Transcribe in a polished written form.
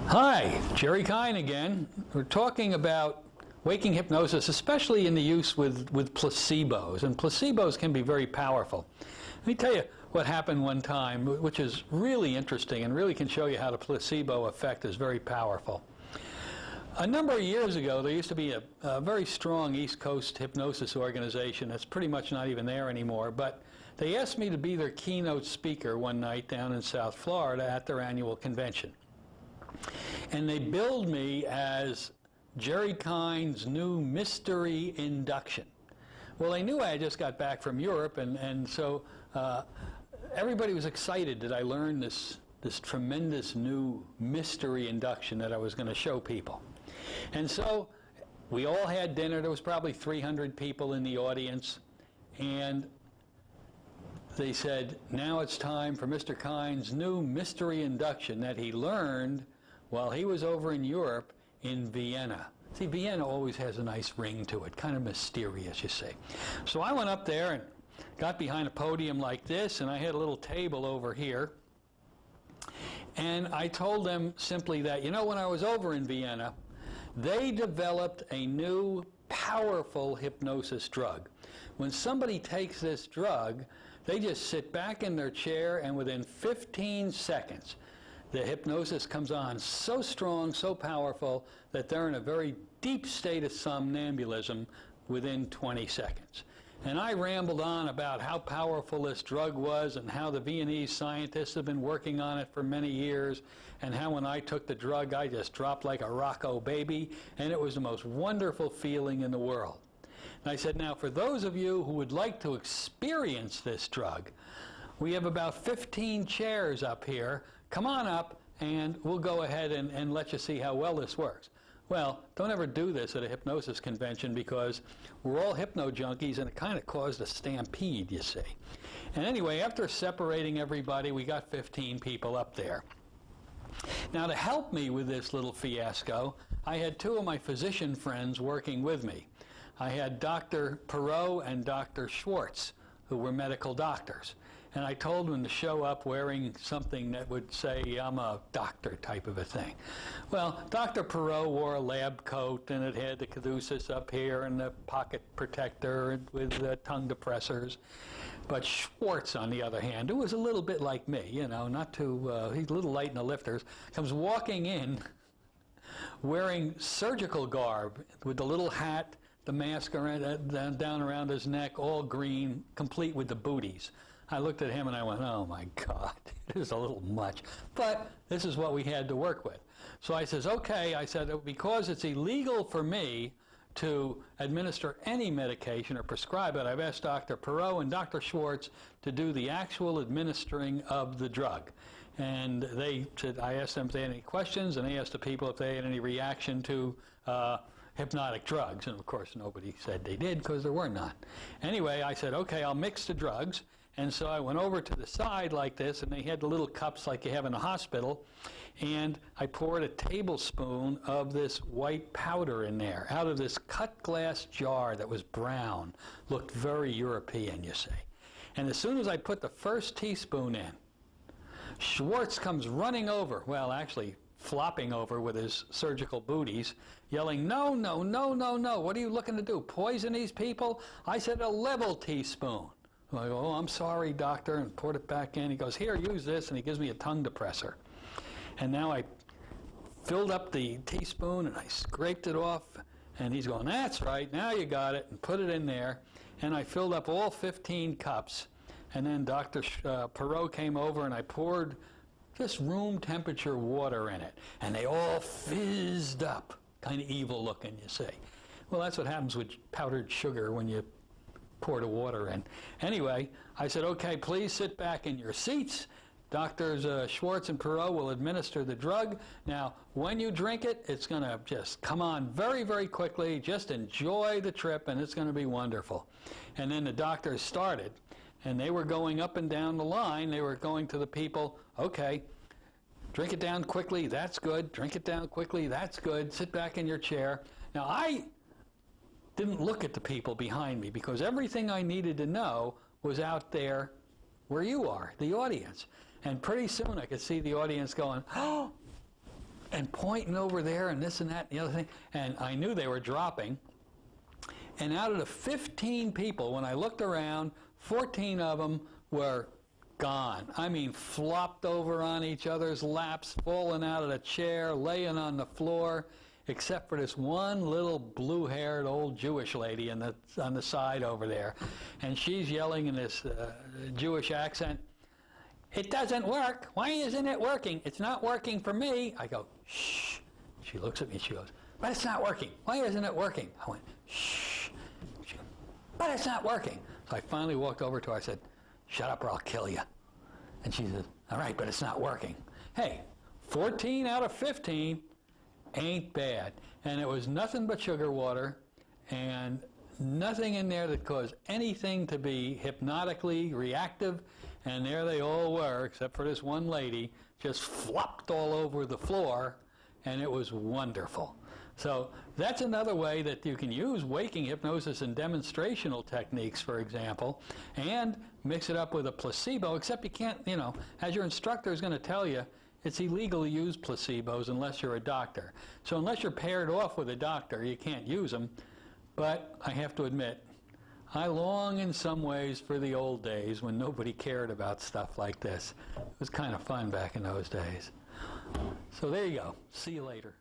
Hi, Gerald Kein again. We're talking about waking hypnosis, especially in the use with placebos, and placebos can be very powerful. Let me tell you what happened one time, which is really interesting and really can show you how the placebo effect is very powerful. A number of years ago, there used to be a very strong East Coast hypnosis organization that's pretty much not even there anymore, but they asked me to be their keynote speaker one night down in South Florida at their annual convention. And they billed me as Gerald Kein's new Mystery Induction. Well, they knew I had just got back from Europe, and so everybody was excited that I learned this tremendous new mystery induction that I was going to show people. And so we all had dinner. There was probably 300 people in the audience, and they said, now it's time for Mr. Kein's new mystery induction that he learned while he was over in Europe in Vienna. See, Vienna always has a nice ring to it, kind of mysterious, you see. So I went up there and got behind a podium like this, and I had a little table over here. And I told them simply that, you know, when I was over in Vienna, they developed a new powerful hypnosis drug. When somebody takes this drug, they just sit back in their chair, and within 15 seconds, the hypnosis comes on so strong, so powerful, that they're in a very deep state of somnambulism within 20 seconds. And I rambled on about how powerful this drug was and how the Viennese scientists have been working on it for many years, and how when I took the drug, I just dropped like a Rocco baby, and it was the most wonderful feeling in the world. And I said, now, for those of you who would like to experience this drug, we have about 15 chairs up here. Come on up, and we'll go ahead and let you see how well this works. Well, don't ever do this at a hypnosis convention, because we're all hypno junkies, and it kind of caused a stampede, you see. And anyway, after separating everybody, we got 15 people up there. Now, to help me with this little fiasco, I had two of my physician friends working with me. I had Dr. Perot and Dr. Schwartz, who were medical doctors. And I told them to show up wearing something that would say, I'm a doctor type of a thing. Well, Dr. Perot wore a lab coat, and it had the caduceus up here and the pocket protector with tongue depressors. But Schwartz, on the other hand, who was a little bit like me, you know, not too, he's a little light in the lifters, comes walking in wearing surgical garb with the little hat, the mask around, down around his neck, all green, complete with the booties. I looked at him and I went, oh my God, it is a little much. But this is what we had to work with. So I says, okay, I said, because it's illegal for me to administer any medication or prescribe it, I've asked Dr. Perot and Dr. Schwartz to do the actual administering of the drug. And they said, I asked them if they had any questions, and they asked the people if they had any reaction to hypnotic drugs. And of course, nobody said they did, because there were none. Anyway, I said, okay, I'll mix the drugs. And so I went over to the side like this, and they had the little cups like you have in a hospital, and I poured a tablespoon of this white powder in there out of this cut glass jar that was brown, looked very European, you see. And as soon as I put the first teaspoon in, Schwartz comes running over, well, actually flopping over with his surgical booties, yelling, no, no, no, no, no, what are you looking to do, poison these people? I said a level teaspoon. I go, oh, I'm sorry, doctor, and poured it back in. He goes, here, use this, and he gives me a tongue depressor. And now I filled up the teaspoon, and I scraped it off, and he's going, that's right, now you got it, and put it in there. And I filled up all 15 cups, and then Dr. Perot came over, and I poured just room temperature water in it, and they all fizzed up, kind of evil looking, you see. Well, that's what happens with powdered sugar when you pour the water in. Anyway, I said, okay, please sit back in your seats. Doctors Schwartz and Perot will administer the drug. Now, when you drink it, it's going to just come on very, very quickly. Just enjoy the trip, and it's going to be wonderful. And then the doctors started, and they were going up and down the line. They were going to the people, okay, drink it down quickly, that's good. Drink it down quickly, that's good. Sit back in your chair. Now, I didn't look at the people behind me, because everything I needed to know was out there where you are, the audience. And pretty soon I could see the audience going, oh, and pointing over there and this and that and the other thing. And I knew they were dropping. And out of the 15 people, when I looked around, 14 of them were gone. I mean, flopped over on each other's laps, falling out of the chair, laying on the floor, except for this one little blue-haired old Jewish lady on the side over there. And she's yelling in this Jewish accent, "It doesn't work. Why isn't it working? It's not working for me." I go, "Shh." She looks at me, she goes, "But it's not working. Why isn't it working?" I went, "Shh." She goes, "But it's not working." So I finally walked over to her. I said, "Shut up or I'll kill you." And she said, "All right, but it's not working." Hey, 14 out of 15 ain't bad. And it was nothing but sugar water and nothing in there that caused anything to be hypnotically reactive. And there they all were, except for this one lady, just flopped all over the floor, and it was wonderful. So that's another way that you can use waking hypnosis and demonstrational techniques, for example, and mix it up with a placebo, except you can't, you know, as your instructor is going to tell you, it's illegal to use placebos unless you're a doctor. So unless you're paired off with a doctor, you can't use them. But I have to admit, I long in some ways for the old days when nobody cared about stuff like this. It was kind of fun back in those days. So there you go. See you later.